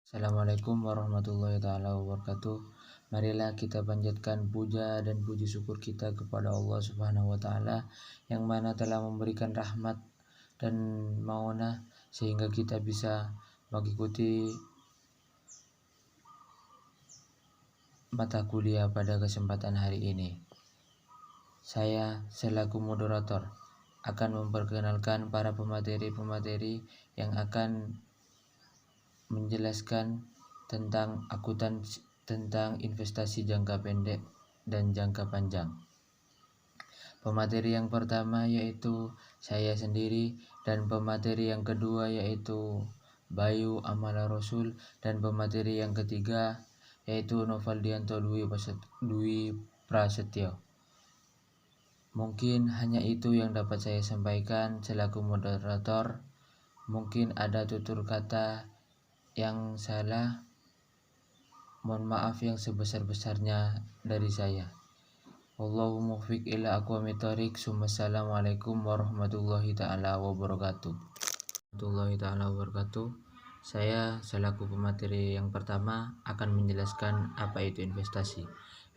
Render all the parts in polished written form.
Assalamualaikum warahmatullahi taala wabarakatuh. Marilah kita panjatkan puja dan puji syukur kita kepada Allah Subhanahu wa taala yang mana telah memberikan rahmat dan maunah sehingga kita bisa mengikuti mata kuliah pada kesempatan hari ini. Saya selaku moderator akan memperkenalkan para pemateri-pemateri yang akan menjelaskan tentang investasi jangka pendek dan jangka panjang. Pemateri yang pertama yaitu saya sendiri, dan pemateri yang kedua yaitu Bayu Amala Rasul, dan pemateri yang ketiga yaitu Novaldianto Dwi Prasetyo. Mungkin hanya itu yang dapat saya sampaikan selaku moderator. Mungkin ada tutur kata yang salah, mohon maaf yang sebesar-besarnya dari saya. Wallahu muwaffiq ila aqwamit thoriq. Assalamualaikum warahmatullahi taala wabarakatuh. Saya selaku pemateri yang pertama akan menjelaskan apa itu investasi.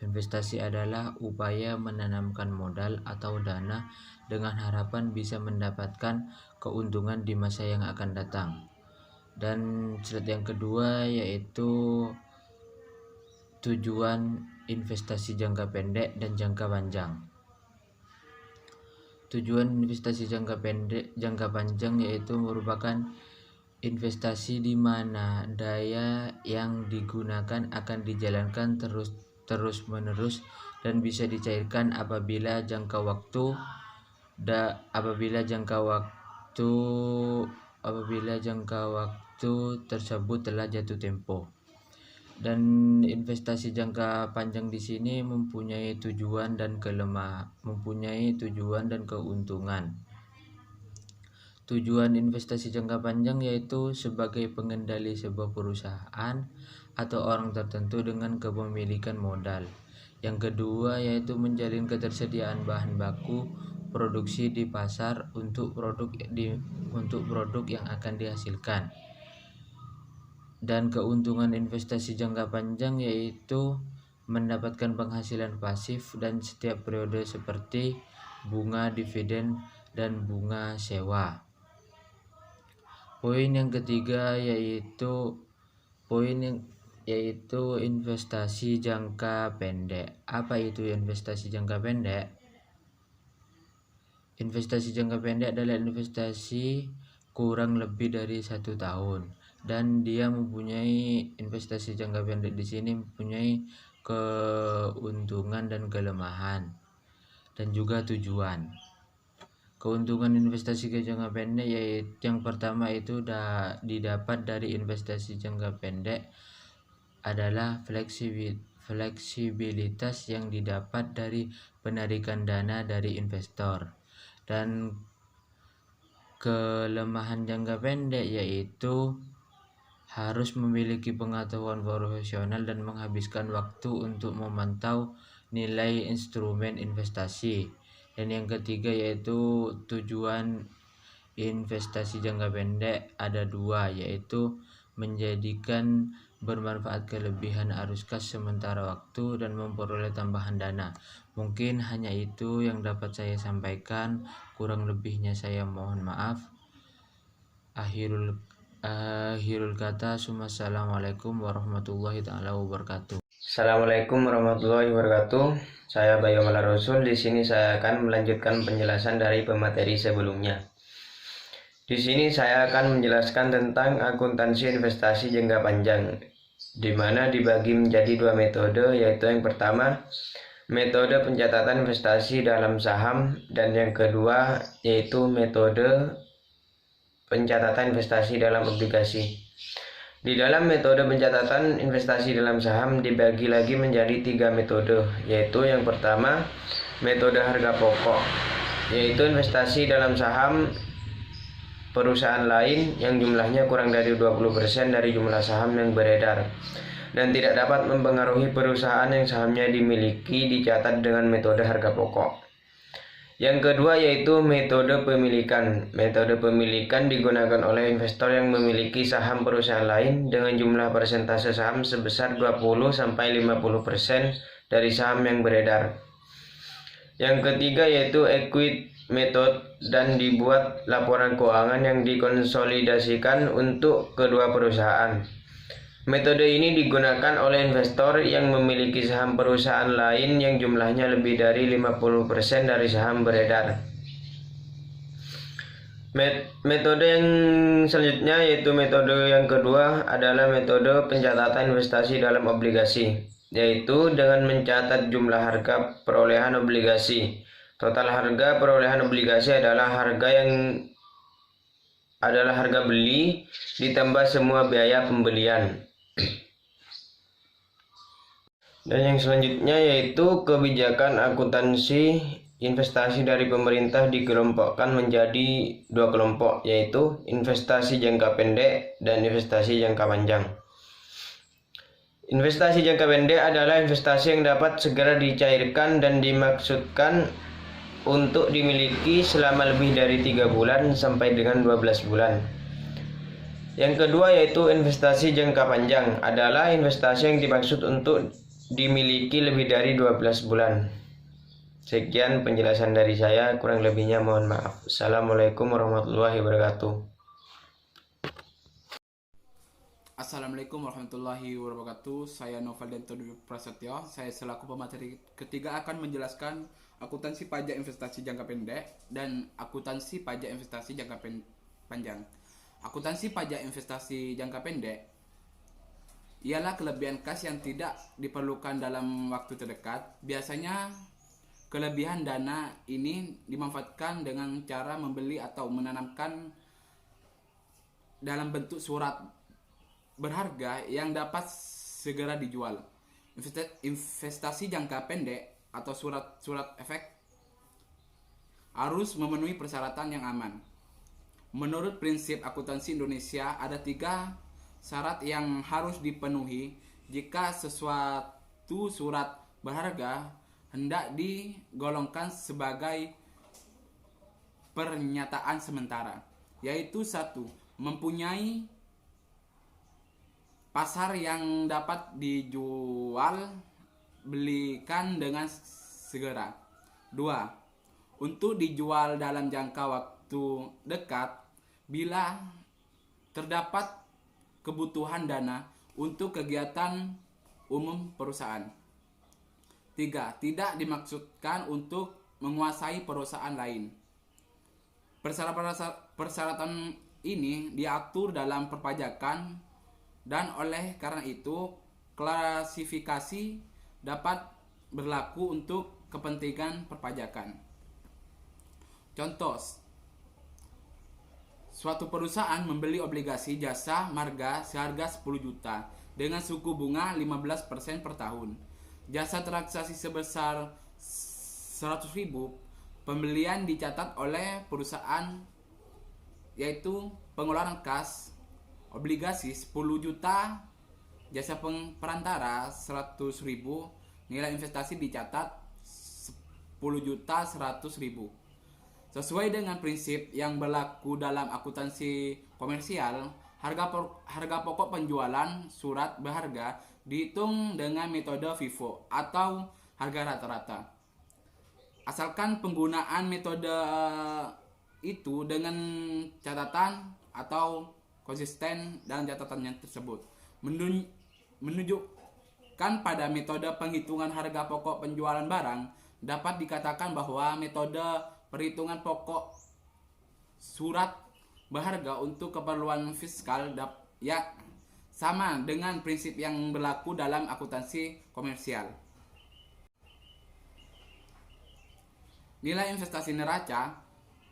Investasi adalah upaya menanamkan modal atau dana dengan harapan bisa mendapatkan keuntungan di masa yang akan datang. Dan slide yang kedua yaitu tujuan investasi jangka pendek dan jangka panjang. Tujuan investasi jangka panjang yaitu merupakan investasi di mana daya yang digunakan akan dijalankan terus-menerus dan bisa dicairkan apabila jangka waktu tersebut telah jatuh tempo. Dan investasi jangka panjang di sini mempunyai tujuan dan keuntungan. Tujuan investasi jangka panjang yaitu sebagai pengendali sebuah perusahaan atau orang tertentu dengan kepemilikan modal. Yang kedua yaitu menjalin ketersediaan bahan baku produksi di pasar untuk produk yang akan dihasilkan. Dan keuntungan investasi jangka panjang yaitu mendapatkan penghasilan pasif dan setiap periode seperti bunga dividen dan bunga sewa. Poin yang ketiga yaitu investasi jangka pendek. Apa itu investasi jangka pendek? Investasi jangka pendek adalah investasi kurang lebih dari 1 tahun, dan dia mempunyai investasi jangka pendek di sini mempunyai keuntungan dan kelemahan dan juga tujuan. Keuntungan investasi ke jangka pendek yaitu yang pertama itu didapat dari investasi jangka pendek adalah fleksibilitas yang didapat dari penarikan dana dari investor. Dan kelemahan jangka pendek yaitu harus memiliki pengetahuan profesional dan menghabiskan waktu untuk memantau nilai instrumen investasi. Dan yang ketiga yaitu tujuan investasi jangka pendek ada 2, yaitu menjadikan bermanfaat kelebihan arus kas sementara waktu dan memperoleh tambahan dana. Mungkin hanya itu yang dapat saya sampaikan, kurang lebihnya saya mohon maaf. Akhirul kata, Assalamualaikum warahmatullahi taala wabarakatuh. Assalamualaikum warahmatullahi wabarakatuh. Saya Bayu Amala Rasul. Di sini saya akan melanjutkan penjelasan dari pemateri sebelumnya. Di sini saya akan menjelaskan tentang akuntansi investasi jangka panjang, di mana dibagi menjadi 2 metode, yaitu yang pertama metode pencatatan investasi dalam saham, dan yang kedua yaitu metode pencatatan investasi dalam obligasi. Di dalam metode pencatatan investasi dalam saham dibagi lagi menjadi 3 metode, yaitu yang pertama metode harga pokok, yaitu investasi dalam saham perusahaan lain yang jumlahnya kurang dari 20% dari jumlah saham yang beredar dan tidak dapat mempengaruhi perusahaan yang sahamnya dimiliki, dicatat dengan metode harga pokok. Yang kedua yaitu metode pemilikan. Metode pemilikan digunakan oleh investor yang memiliki saham perusahaan lain dengan jumlah persentase saham sebesar 20-50% dari saham yang beredar. Yang ketiga yaitu equity method dan dibuat laporan keuangan yang dikonsolidasikan untuk kedua perusahaan. Metode ini digunakan oleh investor yang memiliki saham perusahaan lain yang jumlahnya lebih dari 50% dari saham beredar. Metode yang selanjutnya yaitu metode yang kedua adalah metode pencatatan investasi dalam obligasi, yaitu dengan mencatat jumlah harga perolehan obligasi. Total harga perolehan obligasi adalah harga beli ditambah semua biaya pembelian. Dan yang selanjutnya yaitu kebijakan akuntansi investasi dari pemerintah dikelompokkan menjadi dua kelompok, yaitu investasi jangka pendek dan investasi jangka panjang. Investasi jangka pendek adalah investasi yang dapat segera dicairkan dan dimaksudkan untuk dimiliki selama lebih dari 3 bulan sampai dengan 12 bulan. Yang kedua yaitu investasi jangka panjang adalah investasi yang dimaksud untuk dimiliki lebih dari 12 bulan. Sekian penjelasan dari saya, kurang lebihnya mohon maaf. Assalamualaikum warahmatullahi wabarakatuh. Assalamualaikum warahmatullahi wabarakatuh. Saya Novalento Dwi Prasetyo. Saya selaku pemateri ketiga akan menjelaskan akuntansi pajak investasi jangka pendek dan akuntansi pajak investasi jangka panjang. Akuntansi pajak investasi jangka pendek ialah kelebihan kas yang tidak diperlukan dalam waktu terdekat. Biasanya kelebihan dana ini dimanfaatkan dengan cara membeli atau menanamkan dalam bentuk surat berharga yang dapat segera dijual. Investasi jangka pendek atau surat efek harus memenuhi persyaratan yang aman. Menurut prinsip akuntansi Indonesia, ada 3 syarat yang harus dipenuhi jika sesuatu surat berharga hendak digolongkan sebagai pernyataan sementara, yaitu 1. Mempunyai pasar yang dapat dijual belikan dengan segera. 2. Untuk dijual dalam jangka waktu dekat bila terdapat kebutuhan dana untuk kegiatan umum perusahaan. 3. Tidak dimaksudkan untuk menguasai perusahaan lain. Persyaratan ini diatur dalam perpajakan dan oleh karena itu klasifikasi dapat berlaku untuk kepentingan perpajakan. Contoh, suatu perusahaan membeli obligasi jasa marga seharga 10 juta dengan suku bunga 15% per tahun. Jasa transaksi sebesar 100.000, pembelian dicatat oleh perusahaan yaitu pengeluaran kas obligasi 10 juta, jasa perantara 100.000, nilai investasi dicatat 10.100.000. Sesuai dengan prinsip yang berlaku dalam akuntansi komersial, harga pokok penjualan surat berharga dihitung dengan metode FIFO atau harga rata-rata. Asalkan penggunaan metode itu dengan catatan atau konsisten dalam catatannya tersebut menunjukkan pada metode penghitungan harga pokok penjualan barang, dapat dikatakan bahwa metode perhitungan pokok surat berharga untuk keperluan fiskal sama dengan prinsip yang berlaku dalam akuntansi komersial. Nilai investasi neraca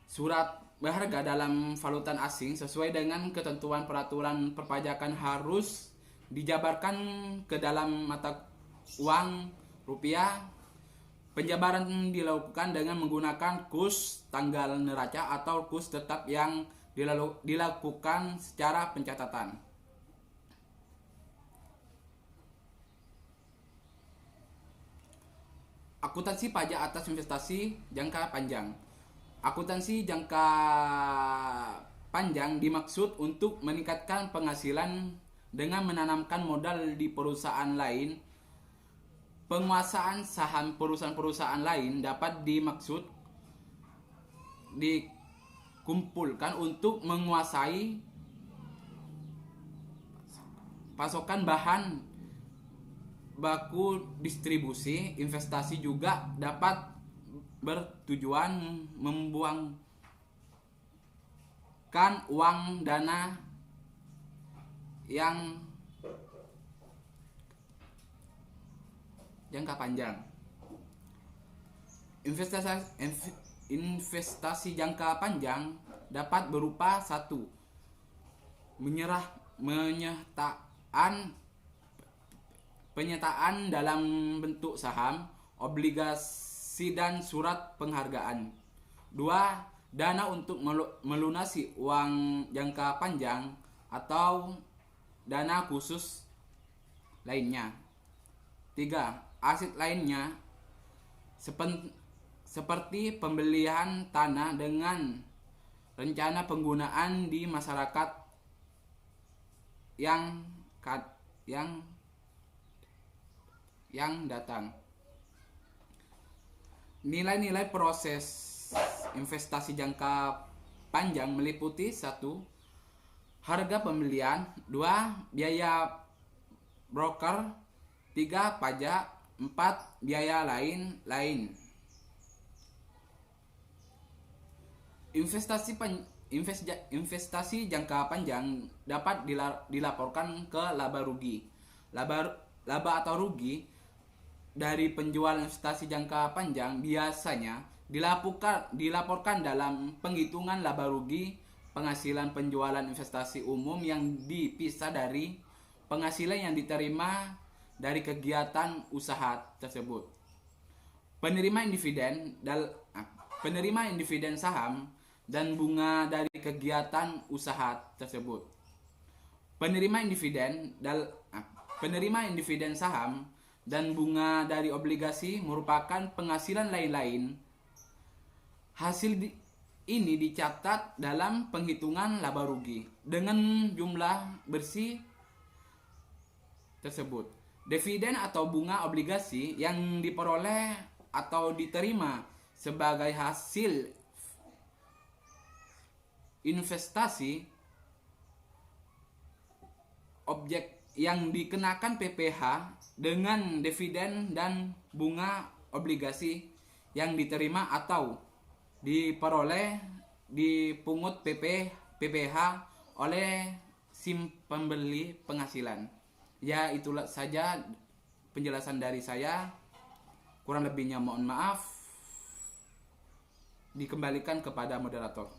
surat berharga dalam valuta asing sesuai dengan ketentuan peraturan perpajakan harus dijabarkan ke dalam mata uang rupiah. Penjabaran dilakukan dengan menggunakan kurs tanggal neraca atau kurs tetap yang dilakukan secara pencatatan. Akuntansi pajak atas investasi jangka panjang. Akuntansi jangka panjang dimaksud untuk meningkatkan penghasilan dengan menanamkan modal di perusahaan lain. Penguasaan saham perusahaan-perusahaan lain dapat dikumpulkan untuk menguasai pasokan bahan baku distribusi. Investasi juga dapat bertujuan membuangkan uang dana yang jangka panjang. Investasi jangka panjang dapat berupa satu, penyertaan dalam bentuk saham, obligasi dan surat penghargaan. 2. Dana untuk melunasi uang jangka panjang atau dana khusus lainnya. 3. Aset lainnya seperti pembelian tanah dengan rencana penggunaan di masyarakat yang datang. Nilai-nilai proses investasi jangka panjang meliputi 1. Harga pembelian. 2. Biaya broker. 3. Pajak. 4. Biaya lain-lain. Investasi jangka panjang dapat dilaporkan ke laba rugi. Laba atau rugi dari penjualan investasi jangka panjang biasanya dilaporkan dalam penghitungan laba rugi penghasilan penjualan investasi umum yang dipisah dari penghasilan yang diterima dari kegiatan usaha tersebut. Penerima dividen saham dan bunga dari kegiatan usaha tersebut. Penerima dividen saham dan bunga dari obligasi merupakan penghasilan lain-lain. Hasil ini dicatat dalam penghitungan laba rugi dengan jumlah bersih tersebut. Dividen atau bunga obligasi yang diperoleh atau diterima sebagai hasil investasi objek yang dikenakan PPh dengan dividen dan bunga obligasi yang diterima atau diperoleh dipungut PPh oleh si pembeli penghasilan. Ya, itulah saja penjelasan dari saya. Kurang lebihnya mohon maaf. Dikembalikan kepada moderator.